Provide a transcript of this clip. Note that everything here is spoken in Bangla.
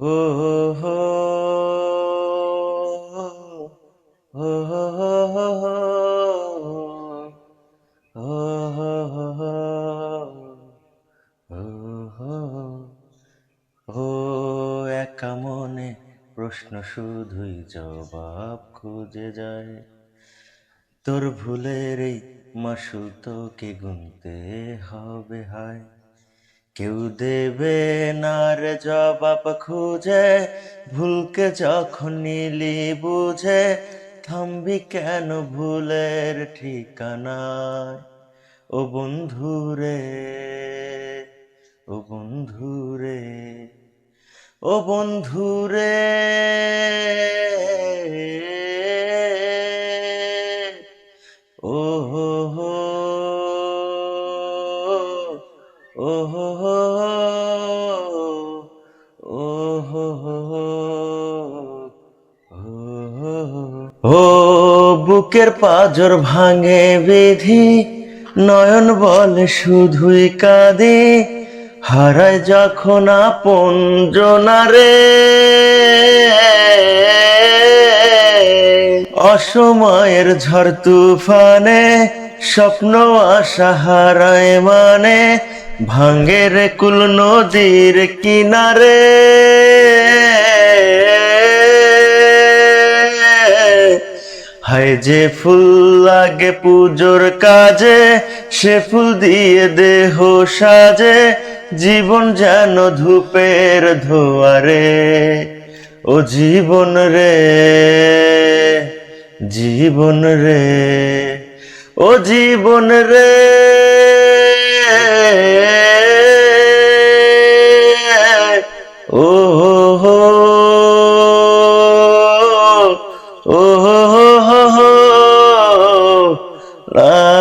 ও হো ও ও একা মনে প্রশ্ন শুধুই জবাব খুঁজে যায়। তোর ভুলের এই মাসুল তোকে গুনতে হবে হায়। কেউ দেবে না রে জবাব খুঁজে, ভুলকে যখন নিলি বুঝে, থামবি কেন ভুলের ঠিকানায়। ও বন্ধু রে, ও বন্ধু রে, ও বন্ধু রে, ও হো হো, ও হো হো, ও হো হো, ও বুকের পাঁজর ভাঙে বিধি, নয়ন বলে শুধুই কাঁদি, হারায় যখন আপন জনারে, অসময়ের ঝড় তুফানে স্বপ্ন আশা হারায় মানে, ভাঙে রে কুল নদীর কিনারে। হায় যে ফুল লাগে পুজোর কাজে, সে ফুল দিয়ে দেহ সাজে, জীবন যেন ধূপের ধোয়ারে। ও জীবন রে, জীবন রে, ও জীবন রে, ও হো, ও হো হো হো, লা